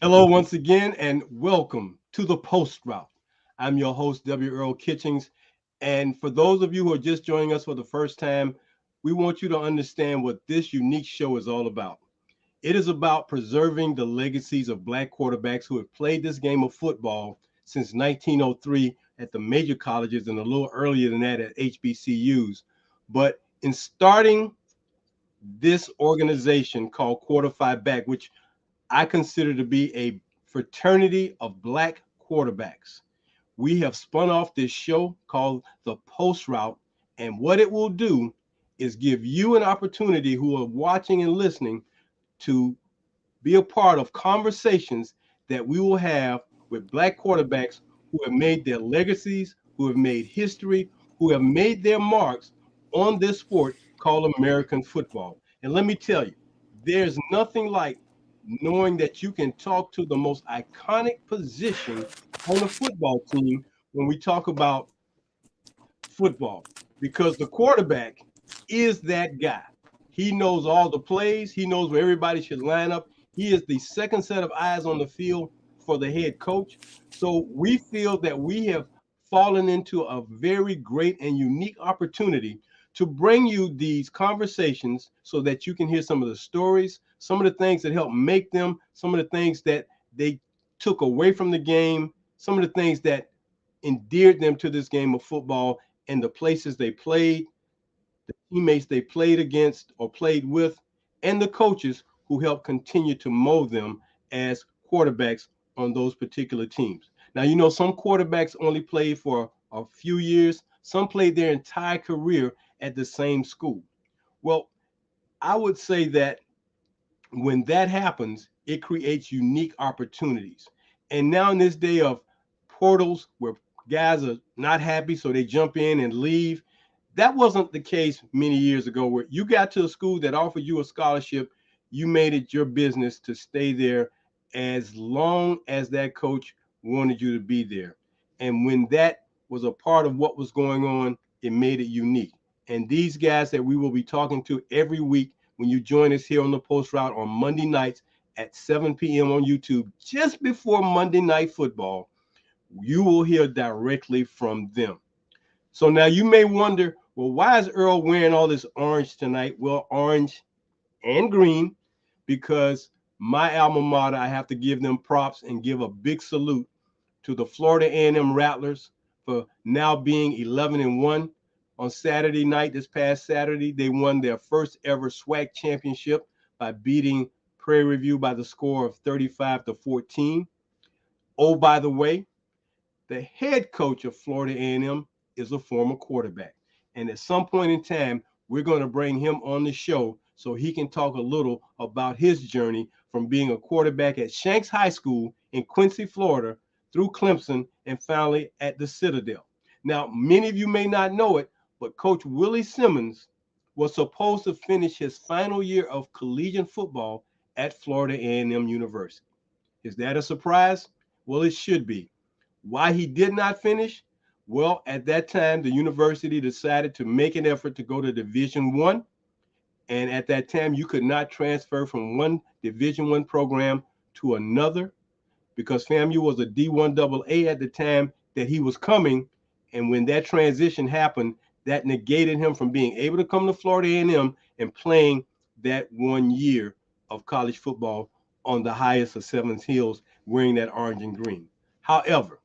Hello, once again, and welcome to the Post Route. I'm your host, Earl Kitchings. And for those of you who are just joining us for the first time, we want you to understand what this unique show is all about. It is about preserving the legacies of Black quarterbacks who have played this game of football since 1903 at the major colleges and a little earlier than that at HBCUs. But in starting this organization called Quarterfive Back, which I consider to be a fraternity of Black quarterbacks. We have spun off this show called The Post Route, and what it will do is give you an opportunity who are watching and listening to be a part of conversations that we will have with Black quarterbacks who have made their legacies, who have made history, who have made their marks on this sport called American football. And let me tell you, there's nothing like knowing that you can talk to the most iconic position on the football team when we talk about football, because the quarterback is that guy. He knows all the plays, he knows where everybody should line up. He is the second set of eyes on the field for the head coach. So we feel that we have fallen into a very great and unique opportunity to bring you these conversations so that you can hear some of the stories, some of the things that helped make them, some of the things that they took away from the game, some of the things that endeared them to this game of football, and the places they played, the teammates they played against or played with, and the coaches who helped continue to mold them as quarterbacks on those particular teams. Now, you know, some quarterbacks only played for a few years, some played their entire career at the same school. Well, I would say that when that happens, it creates unique opportunities. And now in this day of portals where guys are not happy, so they jump in and leave, that wasn't the case many years ago where you got to a school that offered you a scholarship, you made it your business to stay there as long as that coach wanted you to be there. And when that was a part of what was going on, it made it unique. And these guys that we will be talking to every week when you join us here on the Post Route on Monday nights at 7 p.m. on YouTube, just before Monday Night Football, you will hear directly from them. So now you may wonder, well, why is Earl wearing all this orange tonight? Well, orange and green, because my alma mater, I have to give them props and give a big salute to the Florida A&M Rattlers for now being 11-1 on Saturday night. This past Saturday, they won their first ever SWAC championship by beating Prairie View by the score of 35-14. Oh, by the way, the head coach of Florida A&M is a former quarterback. And at some point in time, we're going to bring him on the show so he can talk a little about his journey from being a quarterback at Shanks High School in Quincy, Florida, through Clemson, and finally at the Citadel. Now, many of you may not know it, but Coach Willie Simmons was supposed to finish his final year of collegiate football at Florida A&M University. Is that a surprise? Well, it should be. Why he did not finish? Well, at that time, the university decided to make an effort to go to Division One, and at that time, you could not transfer from one Division One program to another because FAMU was a D1 AA at the time that he was coming, and when that transition happened, that negated him from being able to come to Florida A&M and playing that 1 year of college football on the highest of Seventh Hills, wearing that orange and green. However,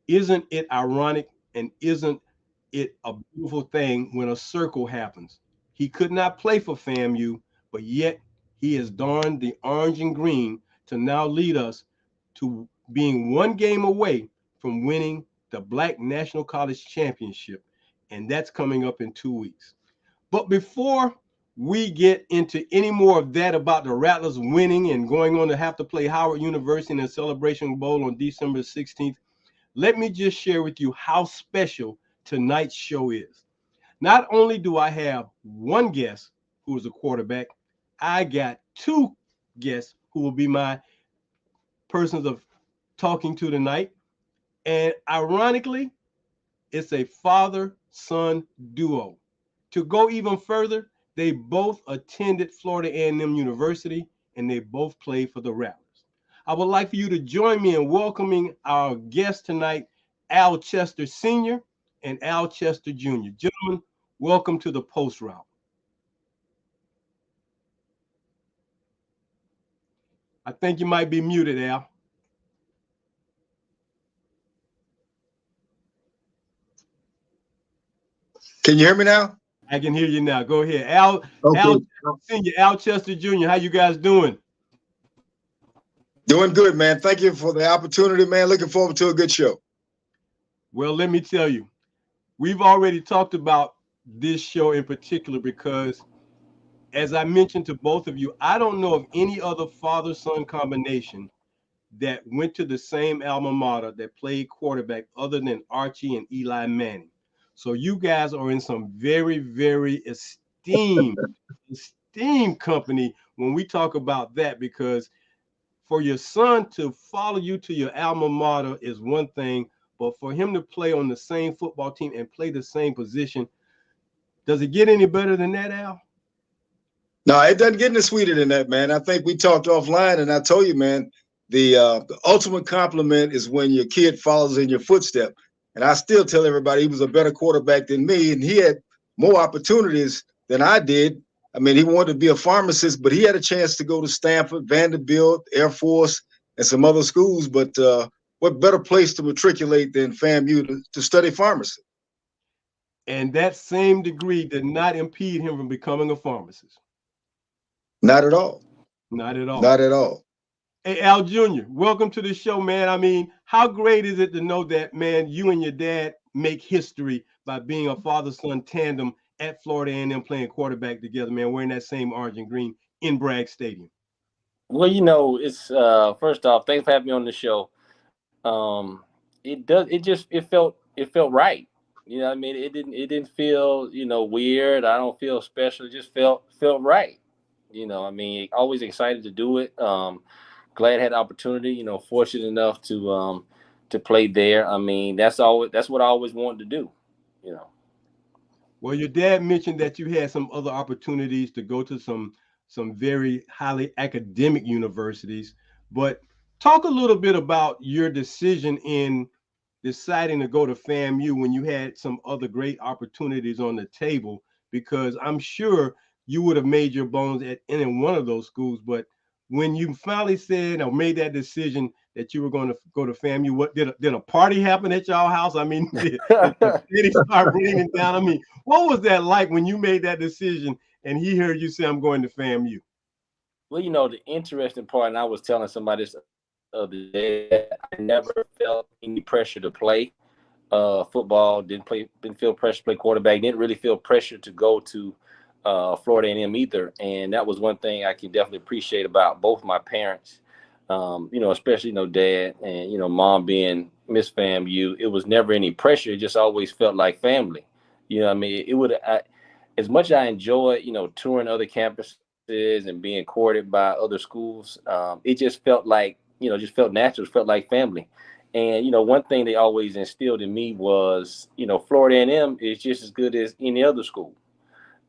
isn't it ironic and isn't it a beautiful thing when a circle happens? He could not play for FAMU, but yet he has donned the orange and green to now lead us to being one game away from winning the Black National College Championship. And that's coming up in 2 weeks. But before we get into any more of that about the Rattlers winning and going on to have to play Howard University in the Celebration Bowl on December 16th, let me just share with you how special tonight's show is. Not only do I have one guest who is a quarterback, I got two guests who will be my persons of talking to tonight. And ironically, it's a father-son duo. To go even further, they both attended Florida A&M University and they both played for the Rattlers. I would like for you to join me in welcoming our guest tonight, Al Chester Sr. and Al Chester Jr. Gentlemen, welcome to the Post Route. I think you might be muted, Al. Can you hear me now? I can hear you now. Go ahead. Al Okay. Chester Sr., Al Chester Jr., how you guys doing? Doing good, man. Thank you for the opportunity, man. Looking forward to a good show. Well, let me tell you, we've already talked about this show in particular because, as I mentioned to both of you, I don't know of any other father-son combination that went to the same alma mater that played quarterback other than Archie and Eli Manning. So you guys are in some very, very esteemed company when we talk about that, because for your son to follow you to your alma mater is one thing, but for him to play on the same football team and play the same position, does it get any better than that, Al? No, it doesn't get any sweeter than that, man. I think we talked offline, and I told you, man, the ultimate compliment is when your kid follows in your footstep. And I still tell everybody he was a better quarterback than me, and he had more opportunities than I did. I mean, he wanted to be a pharmacist, but he had a chance to go to Stanford, Vanderbilt, Air Force, and some other schools. But what better place to matriculate than FAMU to study pharmacy? And that same degree did not impede him from becoming a pharmacist. Not at all. Not at all. Not at all. Hey, Al Jr., welcome to the show, man. I mean, how great is it to know that, man, you and your dad make history by being a father-son tandem at Florida A&M playing quarterback together, man, wearing that same orange and green in Bragg Stadium. Well, it's first off, thanks for having me on the show. It felt right. I mean, it didn't feel, weird. I don't feel special. It just felt right. I mean, always excited to do it. Glad I had the opportunity, fortunate enough to play there. I mean, that's what I always wanted to do, you know. Well, your dad mentioned that you had some other opportunities to go to some very highly academic universities, but talk a little bit about your decision in deciding to go to FAMU when you had some other great opportunities on the table, because I'm sure you would have made your bones at any one of those schools. But when you finally said or made that decision that you were going to go to FAMU, what did a party happen at y'all house? I mean, did he start raining down? I mean, what was that like when you made that decision and he heard you say, I'm going to FAMU? Well, the interesting part, and I was telling somebody this other day, that I never felt any pressure to play football. Didn't feel pressure to play quarterback. Didn't really feel pressure to go to Florida A&M either. And that was one thing I can definitely appreciate about both my parents. Especially dad and mom being Miss FAMU. It was never any pressure. It just always felt like family. I mean, as much as I enjoyed touring other campuses and being courted by other schools. It just felt like just felt natural. It felt like family. And one thing they always instilled in me was Florida A&M is just as good as any other school.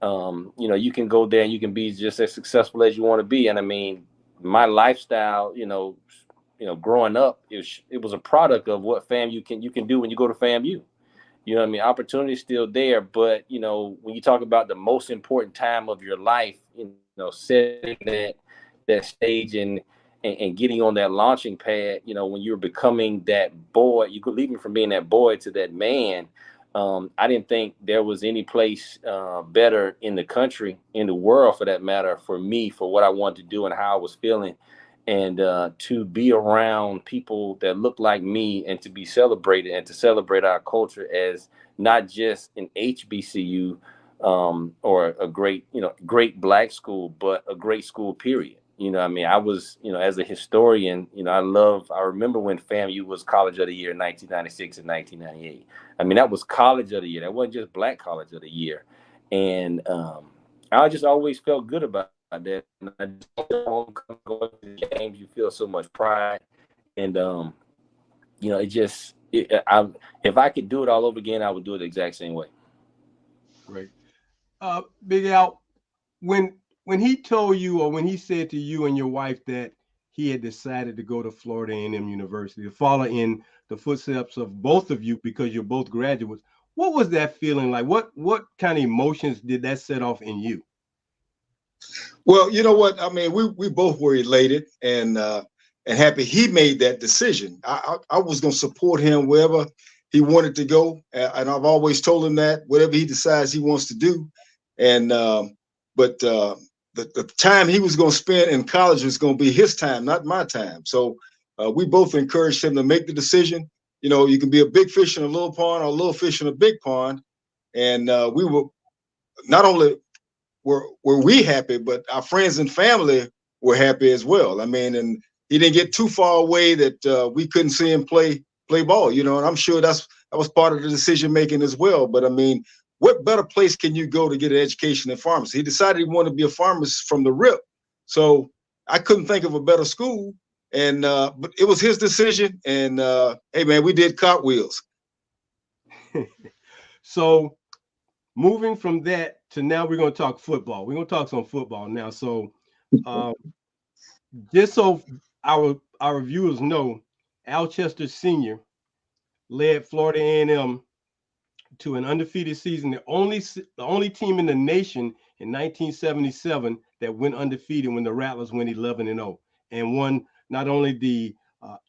You can go there and you can be just as successful as you want to be. And I mean, my lifestyle, growing up, it was a product of what you can do when you go to FAMU. You know what I mean? Opportunity is still there, but when you talk about the most important time of your life, setting that stage and getting on that launching pad, when you're becoming that boy, you could leaving from being that boy to that man. I didn't think there was any place better in the country, in the world for that matter, for me, for what I wanted to do and how I was feeling. And to be around people that look like me and to be celebrated and to celebrate our culture as not just an HBCU or a great black school, but a great school, period. I mean, I was, as a historian, I remember when FAMU was College of the Year in 1996 and 1998. I mean, that was College of the Year. That wasn't just Black College of the Year. And I just always felt good about that. And I just going to the games, you feel so much pride. And, if I could do it all over again, I would do it the exact same way. Great. Big Al, when he told you or when he said to you and your wife that he had decided to go to Florida A&M University to follow in the footsteps of both of you because you're both graduates. What was that feeling like? What kind of emotions did that set off in you? Well, you know what? I mean, we both were elated and happy he made that decision. I was going to support him wherever he wanted to go, and I've always told him that whatever he decides he wants to do, and but the time he was going to spend in college was going to be his time, not my time. So we both encouraged him to make the decision. You know, you can be a big fish in a little pond or a little fish in a big pond, and we were not only were we happy, but our friends and family were happy as well. I mean, and he didn't get too far away that we couldn't see him play ball, you know. And I'm sure that was part of the decision making as well. But I mean, what better place can you go to get an education in pharmacy? He decided he wanted to be a pharmacist from the rip, so I couldn't think of a better school. And but it was his decision. And hey, man, we did cartwheels. So moving from that to now, we're going to talk football. We're going to talk some football now. So um, just so our viewers know, Alchester Senior led Florida A&M to an undefeated season, the only team in the nation in 1977 that went undefeated when the Rattlers went 11-0 and won not only the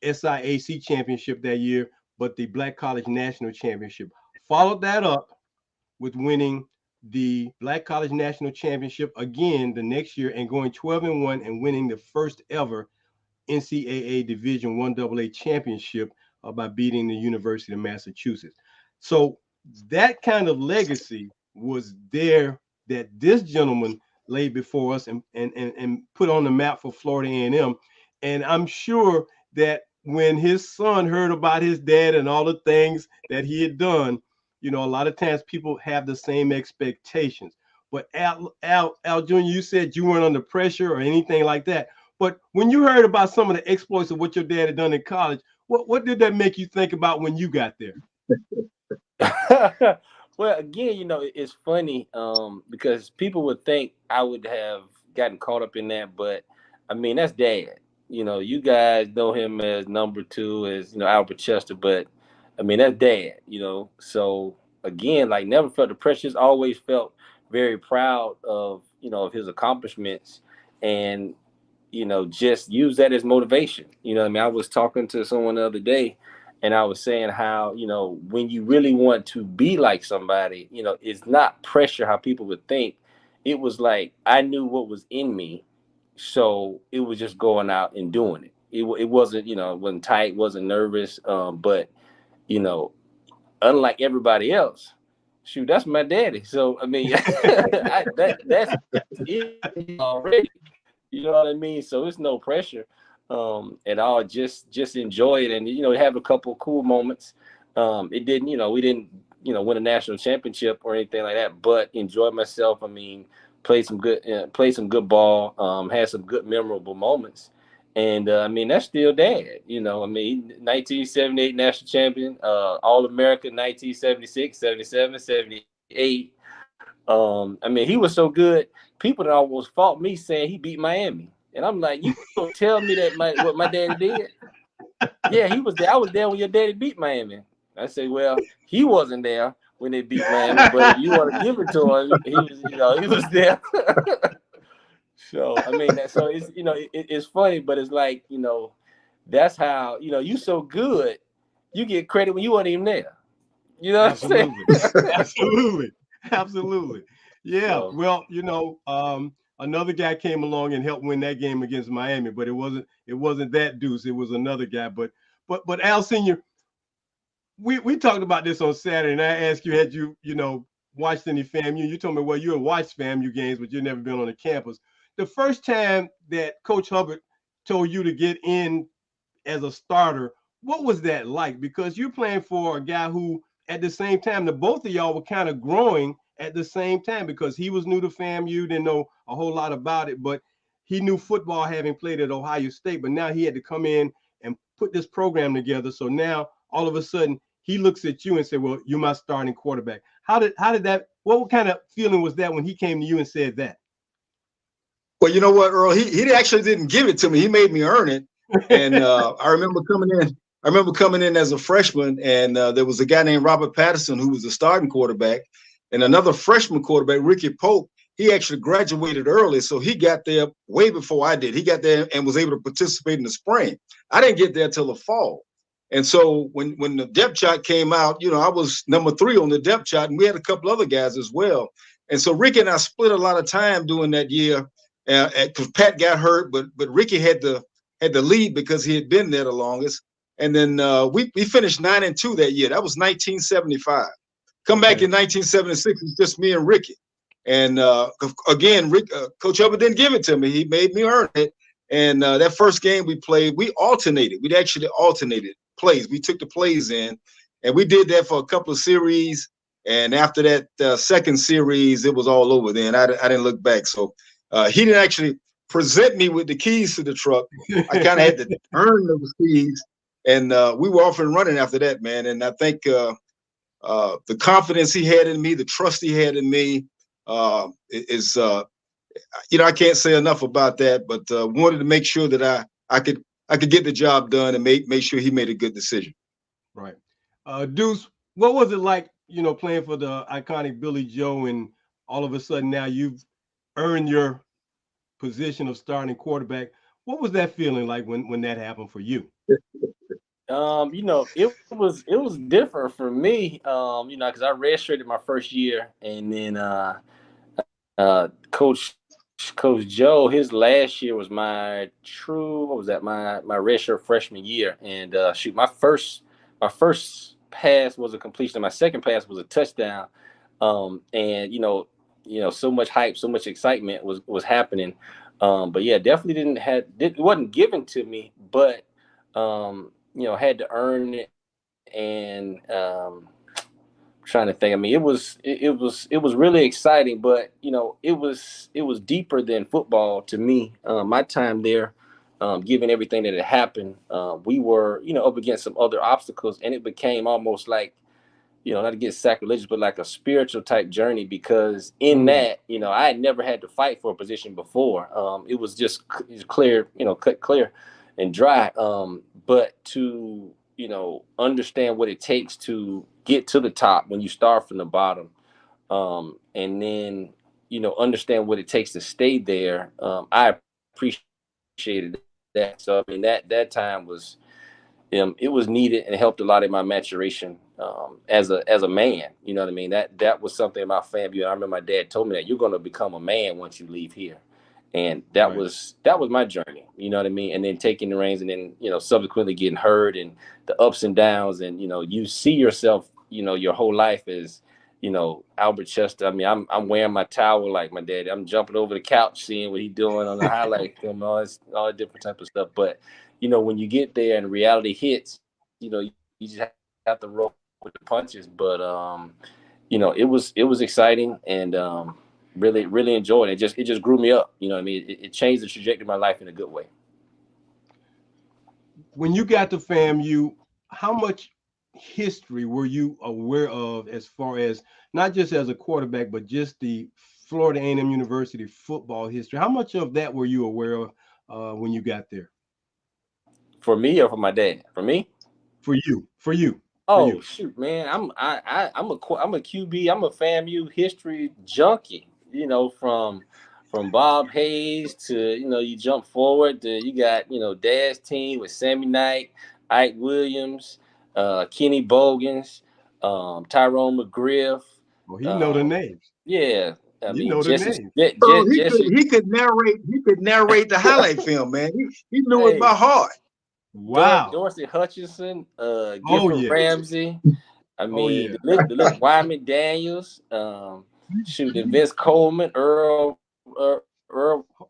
SIAC championship that year, but the Black College National Championship. Followed that up with winning the Black College National Championship again the next year and going 12-1 and winning the first ever NCAA Division I AA championship by beating the University of Massachusetts. So that kind of legacy was there that this gentleman laid before us and put on the map for Florida A&M. And I'm sure that when his son heard about his dad and all the things that he had done, you know, a lot of times people have the same expectations. But Al Jr., you said you weren't under pressure or anything like that. But when you heard about some of the exploits of what your dad had done in college, what did that make you think about when you got there? Well, again, it's funny because people would think I would have gotten caught up in that, but I mean, that's dad. You guys know him as number two, as Albert Chester, but I mean, that's dad. So again, like, never felt the pressures. Always felt very proud of of his accomplishments, and just use that as motivation. I mean, I was talking to someone the other day, and I was saying how, when you really want to be like somebody, it's not pressure how people would think. It was like I knew what was in me, so it was just going out and doing it. It wasn't, it wasn't tight, wasn't nervous, but unlike everybody else, shoot, that's my daddy. So I mean, that's it already. You know what I mean? So it's no pressure at all. Just enjoy it, and have a couple of cool moments. It didn't, we didn't, win a national championship or anything like that, but enjoy myself. I mean, played some good ball. Had some good memorable moments, and I mean, that's still dad. I mean, 1978 national champion, All American 1976, 77, 78. I mean, he was so good. People that almost fought me saying he beat Miami, and I'm like, you don't tell me that what my daddy did. Yeah, he was there. I was there when your daddy beat Miami. I say, well, he wasn't there when they beat Miami, but if you want to give it to him, he was there. So I mean, so it's it's funny, but it's like that's how you so good, you get credit when you weren't even there. You know what I'm saying? Absolutely. Absolutely. Yeah. So, Well, another guy came along and helped win that game against Miami, but it wasn't that Deuce. It was another guy. But Al Senior, we talked about this on Saturday, and I asked you, had you watched any FAMU? You told me, well, you had watched FAMU games, but you've never been on the campus. The first time that Coach Hubbard told you to get in as a starter, what was that like? Because you're playing for a guy who, at the same time, the both of y'all were kind of growing at the same time, because he was new to FAMU, didn't know a whole lot about it, but he knew football having played at Ohio State. But now he had to come in and put this program together. So now all of a sudden he looks at you and said, well, you're my starting quarterback. How did that, what kind of feeling was that when he came to you and said that? Well, you know what, Earl? He actually didn't give it to me. He made me earn it. And I remember coming in. I remember coming in as a freshman, and there was a guy named Robert Patterson who was the starting quarterback, and another freshman quarterback, Ricky Pope. He actually graduated early, so he got there way before I did. He got there and was able to participate in the spring. I didn't get there till the fall. And so when the depth chart came out, you know, I was number 3 on the depth chart, and we had a couple other guys as well. And so Ricky and I split a lot of time during that year because Pat got hurt, but Ricky had the lead because he had been there the longest. And then we finished 9-2 that year. That was 1975. Come back in 1976, it's just me and Ricky. And again, Coach Hubbard didn't give it to me. He made me earn it. And that first game we played, we alternated. We'd actually alternated plays. We took the plays in, and we did that for a couple of series. And after that second series, it was all over then. I didn't look back. So he didn't actually present me with the keys to the truck. I kind of had to earn those keys. And we were off and running after that, man. And I think the confidence he had in me, the trust he had in me is, you know, I can't say enough about that, but wanted to make sure that I could get the job done and make sure he made a good decision. Right. Deuce, what was it like, you know, playing for the iconic Billy Joe, and all of a sudden now you've earned your position of starting quarterback? What was that feeling like when that happened for you? You know, it was different for me. You know, because I redshirted my first year, and then Coach Joe, his last year was my redshirt freshman year, and shoot, my first pass was a completion. My second pass was a touchdown. And you know, so much hype, so much excitement was happening. But yeah, definitely it wasn't given to me, but you know, had to earn it. And trying to think, I mean, it was really exciting, but you know, it was deeper than football to me. My time there, given everything that had happened, we were, you know, up against some other obstacles, and it became almost like, you know, not to get sacrilegious, but like a spiritual type journey, because in that, you know, I had never had to fight for a position before. It was just clear, you know, cut clear and dry. But to, you know, understand what it takes to get to the top when you start from the bottom, and then, you know, understand what it takes to stay there. I appreciated that. So I mean, that time was, it was needed, and it helped a lot in my maturation as a man. You know what I mean? That was something in my family. I remember my dad told me that you're going to become a man once you leave here. And that was my journey, you know what I mean? And then taking the reins, and then, you know, subsequently getting hurt, and the ups and downs, and, you know, you see yourself, you know, your whole life as, you know, Albert Chester. I mean, I'm wearing my towel like my dad. I'm jumping over the couch, seeing what he's doing on the highlight film, all that different type of stuff. But, you know, when you get there and reality hits, you know, you just have to roll with the punches. But, you know, it was exciting, and really, really enjoyed it. It just grew me up. You know what I mean? It changed the trajectory of my life in a good way. When you got to FAMU, how much history were you aware of, as far as not just as a quarterback, but just the Florida A&M University football history? How much of that were you aware of when you got there? For me, or for my dad? For me? For you. Oh, shoot, man! I'm a QB. I'm a FAMU history junkie. You know, from Bob Hayes to, you know, you jump forward to, you got, you know, Dad's team with Sammy Knight, Ike Williams, Kenny Bogans, Tyrone McGriff. Well, he know the names. Yeah, I mean, know the names. He could narrate the highlight film, man. He knew it by heart. Wow. Dorsey Hutchinson, Gifford Ramsey. I mean, the little Wyman Daniels, shooting Vince Coleman, Earl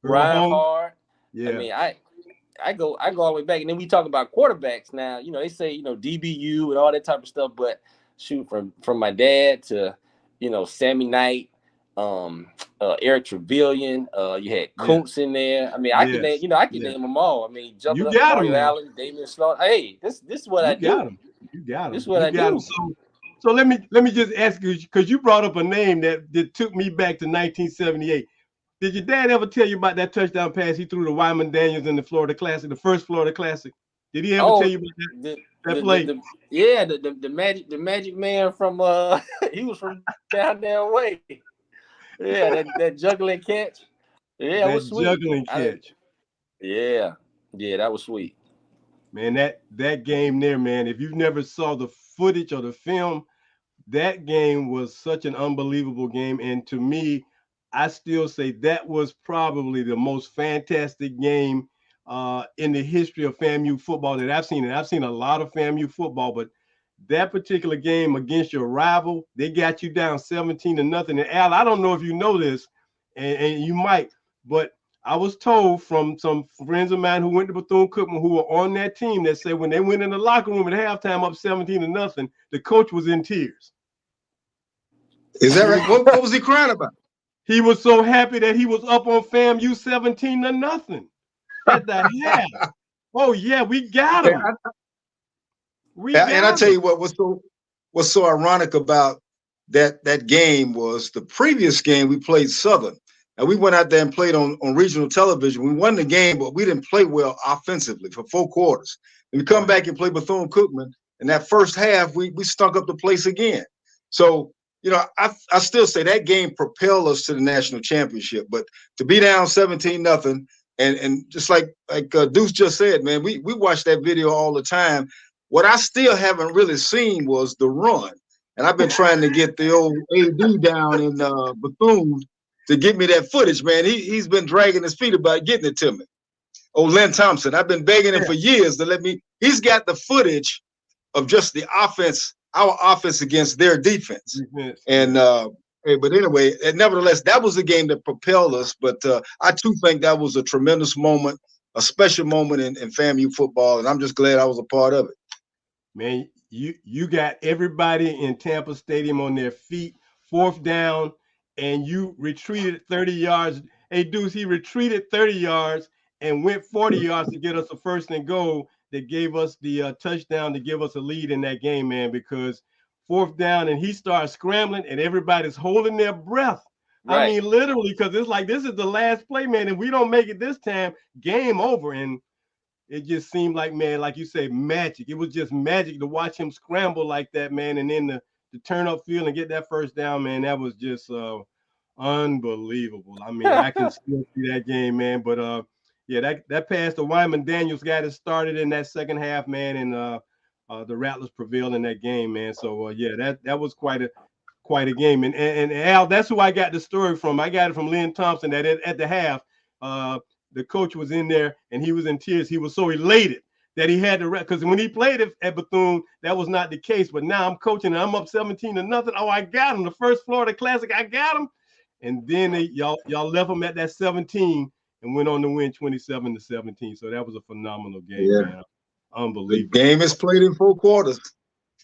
Reinhardt. Yeah. I mean, I go all the way back, and then we talk about quarterbacks now. You know, they say, you know, DBU and all that type of stuff, but shoot, from my dad to, you know, Sammy Knight, Eric Trevelyan, you had Kuntz in there. I mean, I can name, you know, name them all. I mean, jumping up, Mario Allen, Damian Slaughter. Hey, this is what I do. You got him. This is what I do. So let me just ask you, because you brought up a name that took me back to 1978. Did your dad ever tell you about that touchdown pass he threw to Wyman Daniels in the Florida Classic, the first Florida Classic? Did he ever tell you about that play? The magic man from he was from down that way. Yeah, that juggling catch. Yeah, it was sweet. Juggling catch. Yeah, that was sweet. Man, that game there, man. If you've never saw the footage or the film, that game was such an unbelievable game. And to me, I still say that was probably the most fantastic game in the history of FAMU football that I've seen. And I've seen a lot of FAMU football, but that particular game against your rival, they got you down 17-0. And Al, I don't know if you know this, and you might, but I was told from some friends of mine who went to Bethune-Cookman who were on that team that said when they went in the locker room at halftime up 17-0, the coach was in tears. Is that right? What was he crying about? He was so happy that he was up on FAMU 17-0 at the half. Oh yeah, we got him. And I tell you what's so ironic about that game was the previous game we played Southern. And we went out there and played on regional television. We won the game, but we didn't play well offensively for 4 quarters. And we come back and play Bethune-Cookman. And that first half, we stunk up the place again. So, you know, I still say that game propelled us to the national championship. But to be down 17-0, and just like Deuce just said, man, we watch that video all the time. What I still haven't really seen was the run. And I've been trying to get the old AD down in Bethune to get me that footage, man. He's been dragging his feet about getting it to me. Oh, Lynn Thompson. I've been begging him for years to let me. He's got the footage of just the offense, our offense against their defense. And but anyway, and nevertheless, that was the game that propelled us. But I too think that was a tremendous moment, a special moment in FAMU football, and I'm just glad I was a part of it. Man, you got everybody in Tampa Stadium on their feet, 4th down. And you retreated 30 yards. Hey, Deuce, he retreated 30 yards and went 40 yards to get us a 1st and goal that gave us the touchdown to give us a lead in that game, man, because 4th down and he started scrambling and everybody's holding their breath. Right. I mean, literally, because it's like this is the last play, man. If we don't make it this time, game over. And it just seemed like, man, like you say, magic. It was just magic to watch him scramble like that, man, and then to turn up field and get that 1st down, man, that was just unbelievable. I mean, I can still see that game, man. But yeah, that pass to Wyman Daniels got it started in that second half, man, and the Rattlers prevailed in that game, man. So yeah, that was quite a game. And Al, that's who I got the story from. I got it from Lynn Thompson that at the half, the coach was in there and he was in tears. He was so elated that he had to, because when he played at Bethune, that was not the case. But now I'm coaching and I'm up 17-0. Oh, I got him. The first Florida Classic, I got him. And then y'all left him at that 17 and went on to win 27-17. So that was a phenomenal game, man. Unbelievable. The game is played in 4 quarters.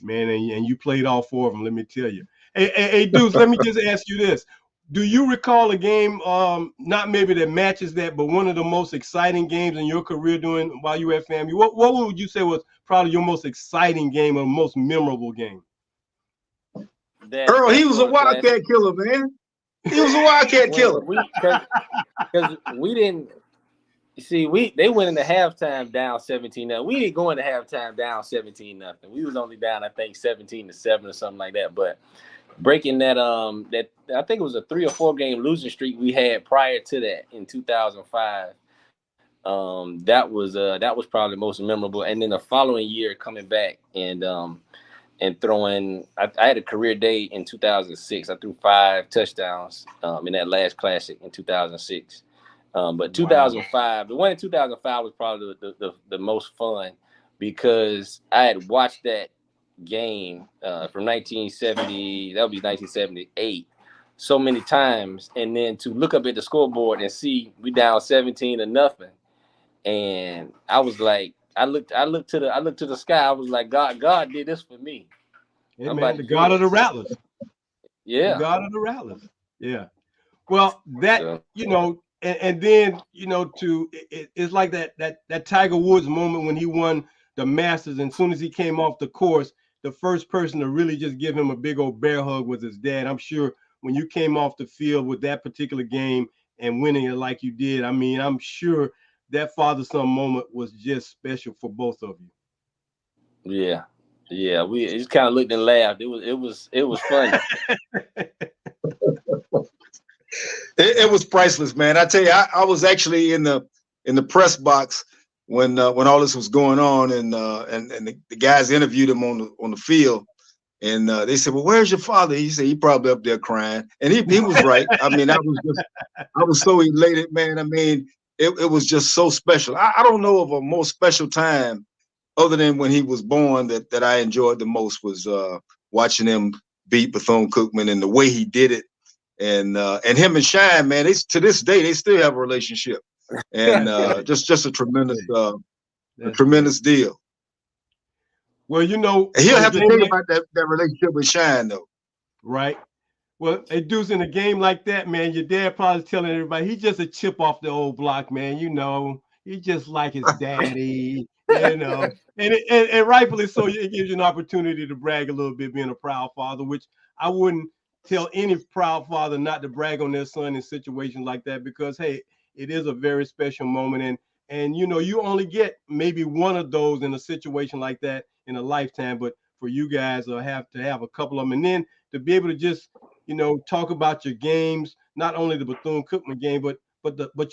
Man, and you played all 4 of them, let me tell you. Hey, Deuce, let me just ask you this. Do you recall a game, not maybe that matches that, but one of the most exciting games in your career while you were at FAMU? What would you say was probably your most exciting game or most memorable game? Earl, he was a wildcat killer, man. He was a wildcat killer. Because we didn't see they went into halftime down 17-0. We didn't go into halftime down 17-0. We was only down, I think, 17-7 or something like that. But breaking that I think it was a 3 or 4 game losing streak we had prior to that in 2005. That was probably the most memorable. And then the following year coming back and throwing, I had a career day in 2006. I threw 5 touchdowns in that last classic in 2006. But 2005, the one in 2005 was probably the most fun because I had watched that game from 1970, that would be 1978, so many times, and then to look up at the scoreboard and see we down 17-0, and I was like, I looked to the sky. I was like, God did this for me. Hey, man, the God of the Rattlers. Yeah, the God of the Rattlers. Yeah. Well, that and then it's like that Tiger Woods moment when he won the Masters, and as soon as he came off the course, the first person to really just give him a big old bear hug was his dad. I'm sure when you came off the field with that particular game and winning it like you did. I mean, I'm sure that father-son moment was just special for both of you. Yeah, yeah. We just kind of looked and laughed. It was funny. It was priceless, man. I tell you, I was actually in the press box when all this was going on, and the guys interviewed him on the field, and they said, "Well, where's your father?" He said, "He probably up there crying," and he was right. I mean, I was so elated, man. I mean, it was just so special. I don't know of a more special time other than when he was born that I enjoyed the most was watching him beat Bethune-Cookman and the way he did it. And him and Shine, man, they to this day they still have a relationship, and just a tremendous deal. Well, you know, And he'll in a have to game tell you like about that relationship with Shine though. right. Well, hey, dudes, in a game like that, man, your dad probably telling everybody he's just a chip off the old block, man. You know, he just like his daddy, you know, and rightfully so. It gives you an opportunity to brag a little bit, being a proud father, which I wouldn't tell any proud father not to brag on their son in situations like that, because hey, it is a very special moment, and you know, you only get maybe one of those in a situation like that in a lifetime, but for you guys to have a couple of them, and then to be able to just talk about your games, not only the Bethune-Cookman game, but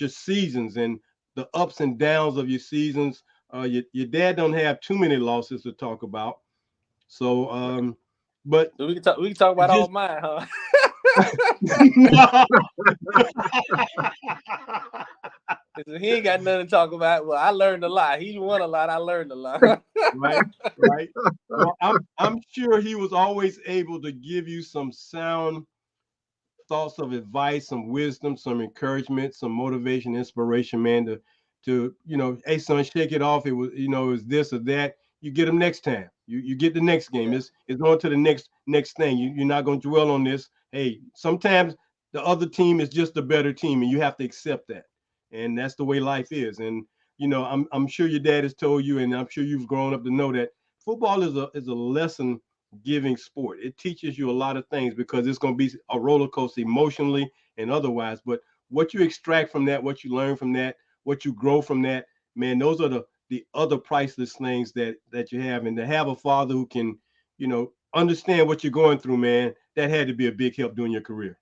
your seasons and the ups and downs of your seasons. Your dad don't have too many losses to talk about, so but We can talk about all just mine, huh? He ain't got nothing to talk about. Well, I learned a lot. He won a lot. I learned a lot. right, right. Well, I'm sure he was always able to give you some sound thoughts of advice, some wisdom, some encouragement, some motivation, inspiration, man, to hey son, shake it off. It was, it was this or that. You get them next time. You get the next game. Yeah. It's on to the next thing. You're not going to dwell on this. Hey, sometimes the other team is just a better team, and you have to accept that. And that's the way life is. And I'm sure your dad has told you, and I'm sure you've grown up to know that football is a lesson giving sport. It teaches you a lot of things because it's going to be a roller coaster emotionally and otherwise. But what you extract from that, what you learn from that, what you grow from that, man, those are the other priceless things that you have. And to have a father who can, understand what you're going through, man, that had to be a big help during your career.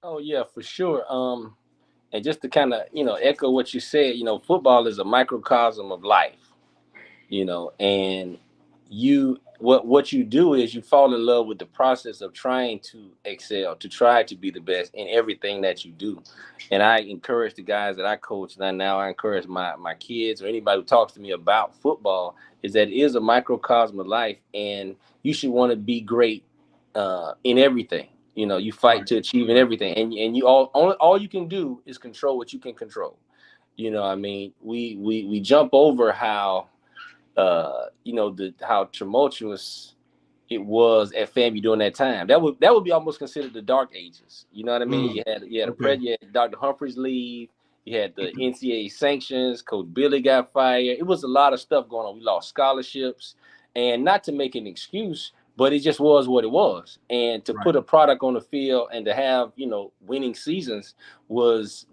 Oh yeah, for sure. And just to kind of echo what you said, football is a microcosm of life. And what you do is you fall in love with the process of trying to excel, to try to be the best in everything that you do. And I encourage the guys that I coach, and now I encourage my kids or anybody who talks to me about football, is that it is a microcosm of life, and you should want to be great in everything. You fight Right. to achieve in everything, and you all you can do is control what you can control. I mean, we jump over how how tumultuous it was at FAMU during that time. That would be almost considered the dark ages. You know what I mean? Mm, okay. You had Dr. Humphreys leave. You had the NCAA sanctions. Coach Billy got fired. It was a lot of stuff going on. We lost scholarships, and not to make an excuse, but it just was what it was. And to Right. put a product on the field and to have winning seasons was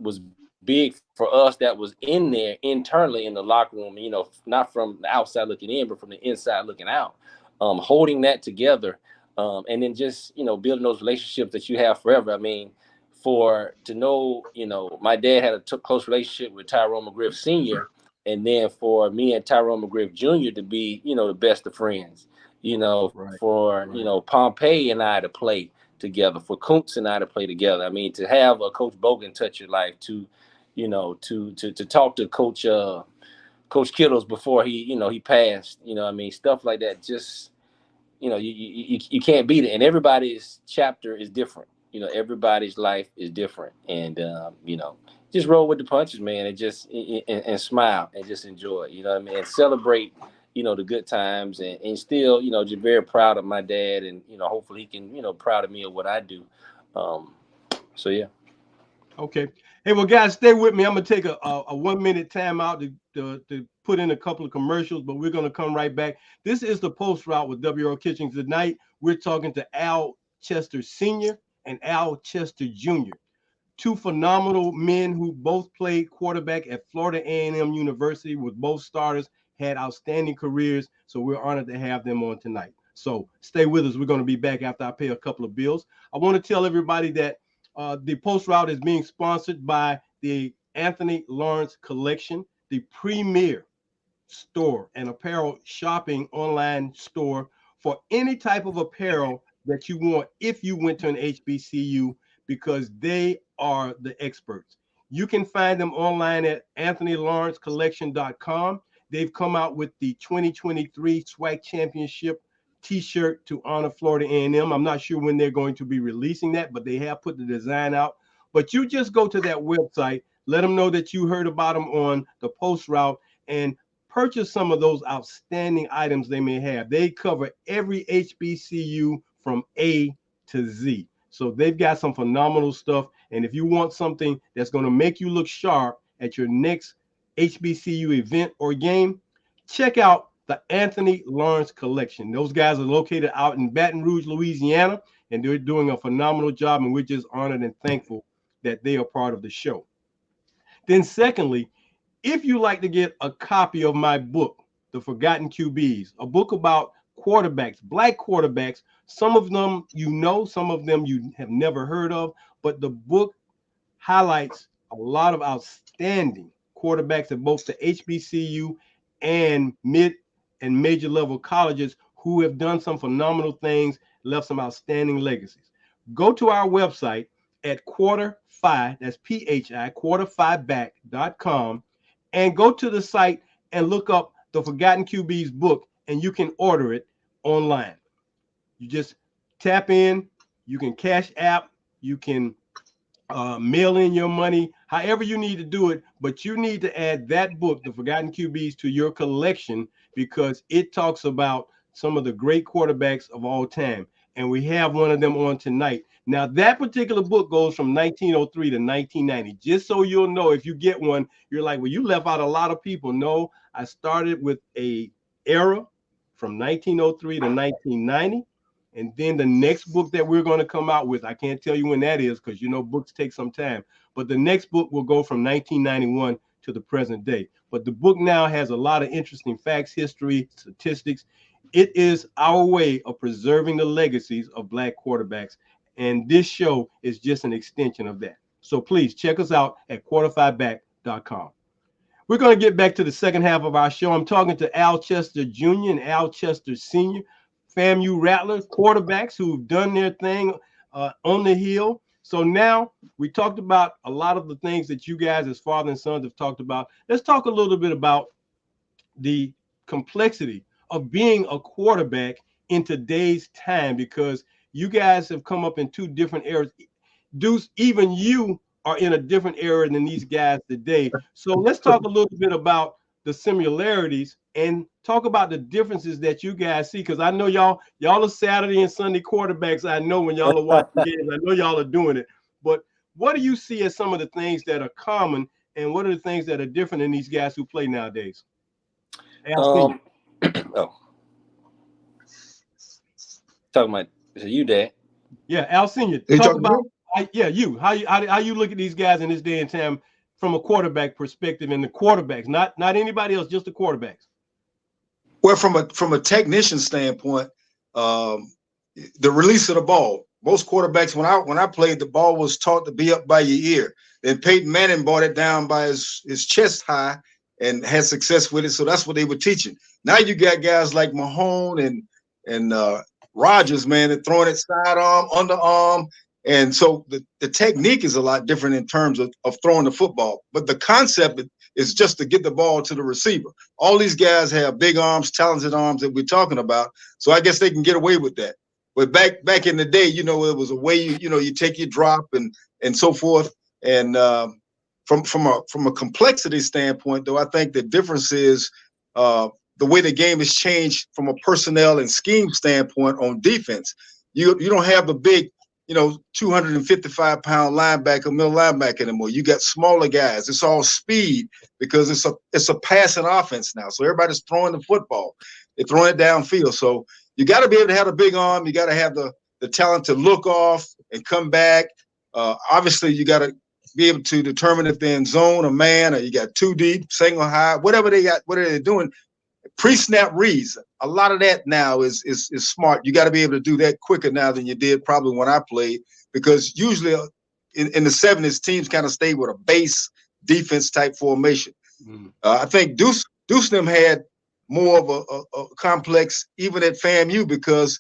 big for us. That was in there internally in the locker room. Not from the outside looking in, but from the inside looking out. Holding that together, and then just building those relationships that you have forever. I mean, for to know, my dad had a close relationship with Tyrone McGriff Sr., and then for me and Tyrone McGriff Jr. to be the best of friends. Right. For Right. Pompey and I to play together, for Kuntz and I to play together. I mean, to have a Coach Bogan touch your life, to to talk to Coach Kittles before he passed. I mean, stuff like that. Just you can't beat it. And everybody's chapter is different. Everybody's life is different. And just roll with the punches, man, and just and smile and just enjoy it. You know what I mean? And celebrate the good times, and still just very proud of my dad, and hopefully he can proud of me of what I do. Um, so yeah. Okay. Hey, well, guys, stay with me. I'm gonna take a 1 minute time out to put in a couple of commercials, but we're gonna come right back. This is the post route with W. Earl Kitchings. Tonight, we're talking to Al Chester Sr. and Al Chester Jr., two phenomenal men who both played quarterback at Florida A&M University, with both starters, had outstanding careers. So we're honored to have them on tonight. So stay with us. We're going to be back after I pay a couple of bills. I want to tell everybody that the Post Route is being sponsored by the Anthony Lawrence Collection, the premier store and apparel shopping online store for any type of apparel that you want if you went to an HBCU, because they are the experts. You can find them online at anthonylawrencecollection.com. They've come out with the 2023 SWAC Championship t-shirt to honor Florida A&M. I'm not sure when they're going to be releasing that, but they have put the design out. But you just go to that website, let them know that you heard about them on the Post Route, and purchase some of those outstanding items they may have. They cover every HBCU from A to Z. So they've got some phenomenal stuff. And if you want something that's going to make you look sharp at your next HBCU event or game, check out the Anthony Lawrence Collection. Those guys are located out in Baton Rouge, Louisiana, and they're doing a phenomenal job. And we're just honored and thankful that they are part of the show. Then secondly, if you like to get a copy of my book, The Forgotten QBs, a book about quarterbacks, black quarterbacks, some of them you know, some of them you have never heard of, but the book highlights a lot of outstanding quarterbacks at both the HBCU and mid and major level colleges who have done some phenomenal things, left some outstanding legacies. Go to our website at quarter5, that's PHI, quarter5back.com, and go to the site and look up the Forgotten QBs book, and you can order it online. You just tap in, you can cash app, you can mail in your money, however you need to do it, but you need to add that book, The Forgotten QBs, to your collection, because it talks about some of the great quarterbacks of all time. And we have one of them on tonight. Now, that particular book goes from 1903 to 1990. Just so you'll know, if you get one, you're like, well, you left out a lot of people. No, I started with a era from 1903 to 1990. And then the next book that we're going to come out with, I can't tell you when that is because, you know, books take some time. But the next book will go from 1991 to the present day. But the book now has a lot of interesting facts, history, statistics. It is our way of preserving the legacies of black quarterbacks. And this show is just an extension of that. So please check us out at quarter5back.com. We're going to get back to the second half of our show. I'm talking to Al Chester Jr. and Al Chester Sr., FAMU Rattlers, quarterbacks who've done their thing on the hill. So now we talked about a lot of the things that you guys as father and sons have talked about. Let's talk a little bit about the complexity of being a quarterback in today's time, because you guys have come up in two different eras. Deuce, even you are in a different era than these guys today. So let's talk a little bit about the similarities and talk about the differences that you guys see, because I know y'all are Saturday and Sunday quarterbacks. I know when y'all are watching games, I know y'all are doing it. But what do you see as some of the things that are common, and what are the things that are different in these guys who play nowadays? Oh, talking about, is it you, Dad? Yeah, Al Senior. Talk about you. How you look at these guys in this day and time from a quarterback perspective, and the quarterbacks, not anybody else, just the quarterbacks. Well, from a technician standpoint, the release of the ball. Most quarterbacks, when I played, the ball was taught to be up by your ear. Then Peyton Manning brought it down by his chest high and had success with it. So that's what they were teaching. Now you got guys like Mahone and Rodgers, man, they're throwing it sidearm, underarm. And so the technique is a lot different in terms of throwing the football. But the concept is just to get the ball to the receiver. All these guys have big arms, talented arms that we're talking about. So I guess they can get away with that. But back in the day, you know, it was a way you take your drop and so forth. And from a complexity standpoint, though, I think the difference is the way the game has changed from a personnel and scheme standpoint on defense. You don't have the big, 255-pound linebacker, middle linebacker anymore. You got smaller guys. It's all speed because it's a passing offense now. So everybody's throwing the football. They're throwing it downfield. So you got to be able to have a big arm. You got to have the talent to look off and come back. Obviously, you got to be able to determine if they're in zone or man, or you got two deep, single high, whatever they got, whatever they're doing. Pre-snap reads. A lot of that now is smart. You got to be able to do that quicker now than you did probably when I played, because usually in the 70s, teams kind of stayed with a base defense type formation. I think Deuce them had more of a complex even at FAMU, because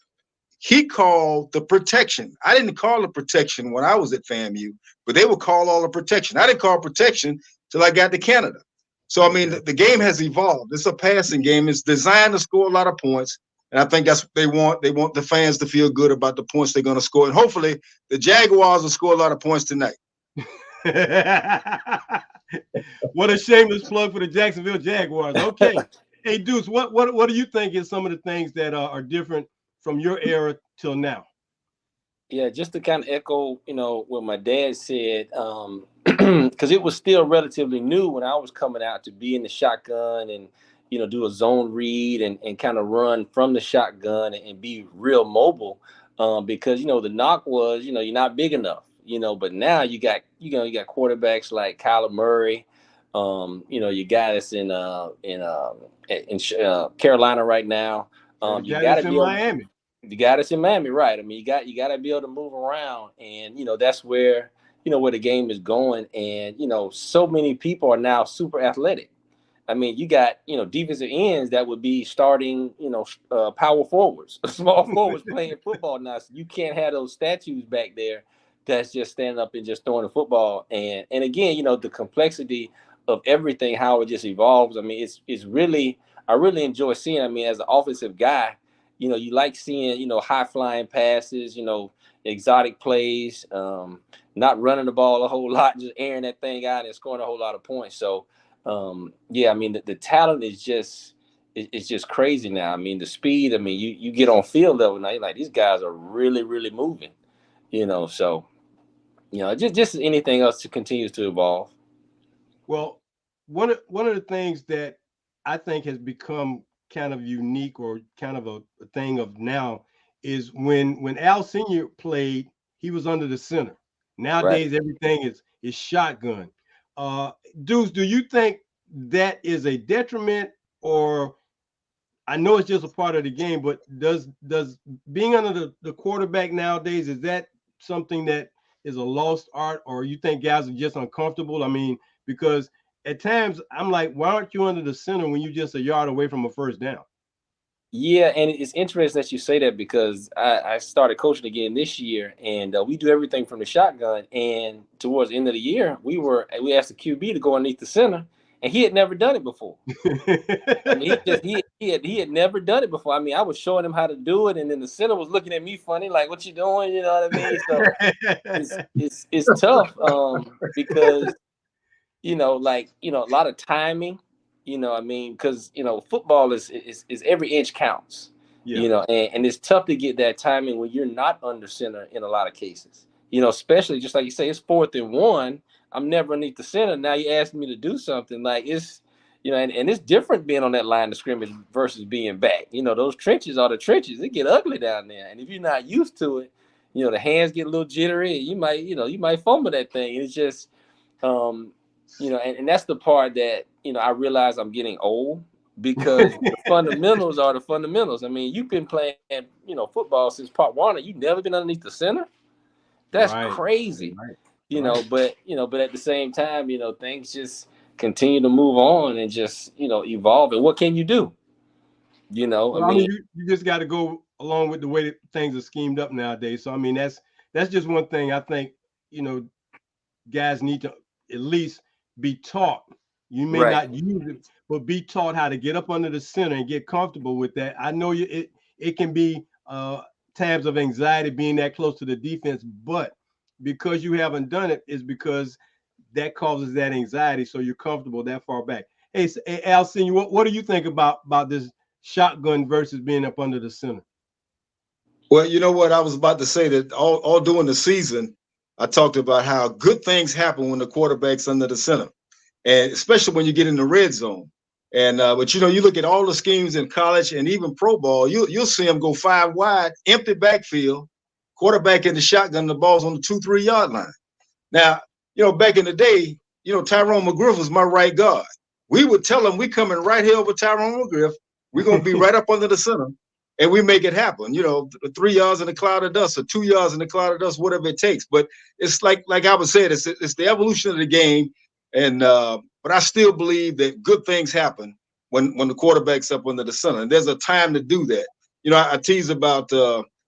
he called the protection. I didn't call the protection when I was at FAMU, but they would call all the protection. I didn't call protection till I got to Canada. So, I mean, the game has evolved. It's a passing game. It's designed to score a lot of points. And I think that's what they want. They want the fans to feel good about the points they're going to score. And hopefully the Jaguars will score a lot of points tonight. What a shameless plug for the Jacksonville Jaguars. Okay. Hey, Deuce, what do you think is some of the things that are different from your era till now? Yeah, just to kind of echo, what my dad said, because it was still relatively new when I was coming out to be in the shotgun and, do a zone read and kind of run from the shotgun and be real mobile, because, the knock was, you're not big enough, but now you got quarterbacks like Kyler Murray, you got us in Carolina right now. You got us in Miami. You got us in Miami, right? I mean, you got to be able to move around, and that's where where the game is going, and so many people are now super athletic. I mean, you got defensive ends that would be starting power forwards, small forwards playing football now. So you can't have those statues back there that's just standing up and just throwing the football. And again, the complexity of everything, how it just evolves. I mean, it's really, I really enjoy seeing. I mean, as an offensive guy, you like seeing, high flying passes, exotic plays, not running the ball a whole lot, just airing that thing out and scoring a whole lot of points. So, yeah, I mean, the talent is just, it's just crazy now. I mean, the speed, I mean, you get on field level now, you're like, these guys are really, really moving, so, just anything else to continues to evolve. Well, one of the things that I think has become kind of unique or kind of a thing of now is when Al Senior played, he was under the center. Nowadays, right, everything is shotgun. Deuce, do you think that is a detriment, or I know it's just a part of the game, but does being under the quarterback nowadays, is that something that is a lost art, or you think guys are just uncomfortable? I mean, because at times I'm like, why aren't you under the center when you're just a yard away from a first down? Yeah, and it's interesting that you say that, because I started coaching again this year, and we do everything from the shotgun. And towards the end of the year, we asked the QB to go underneath the center, and he had never done it before. I mean, he had never done it before. I mean, I was showing him how to do it, and then the center was looking at me funny, like, "What you doing?" You know what I mean? So it's tough, because a lot of timing. I mean, because football is every inch counts. Yeah. And it's tough to get that timing when you're not under center in a lot of cases. Especially just like you say, it's 4th and 1. I'm never underneath the center. Now you ask me to do something like it's, and it's different being on that line of scrimmage versus being back. Those trenches are the trenches. It get ugly down there, and if you're not used to it, the hands get a little jittery. You might fumble that thing. And it's just, and that's the part that, I realize I'm getting old, because the fundamentals are the fundamentals. I mean, you've been playing, football since Pop Warner. You've never been underneath the center. That's crazy. Right. But at the same time, things just continue to move on and just, evolve. And what can you do? Well, I mean, you just got to go along with the way that things are schemed up nowadays. So, I mean, that's just one thing I think, guys need to at least be taught. You may not use it, but be taught how to get up under the center and get comfortable with that. I know it can be times of anxiety being that close to the defense, but because you haven't done it is because that causes that anxiety. So you're comfortable that far back. Hey, Al Senior, what do you think about this shotgun versus being up under the center? Well, you know what? I was about to say that all during the season, I talked about how good things happen when the quarterback's under the center, and especially when you get in the red zone. And but you look at all the schemes in college and even pro ball, you'll see them go 5 wide, empty backfield, quarterback in the shotgun, the ball's on the 2-3 yard line. Now, back in the day, Tyrone McGriff was my right guard. We would tell him we coming right here over Tyrone McGriff. We're gonna be right up under the center, and we make it happen. 3 yards in a cloud of dust or 2 yards in a cloud of dust, whatever it takes. But it's like I was saying, it's the evolution of the game, and but I still believe that good things happen when the quarterback's up under the center, and there's a time to do that. I tease about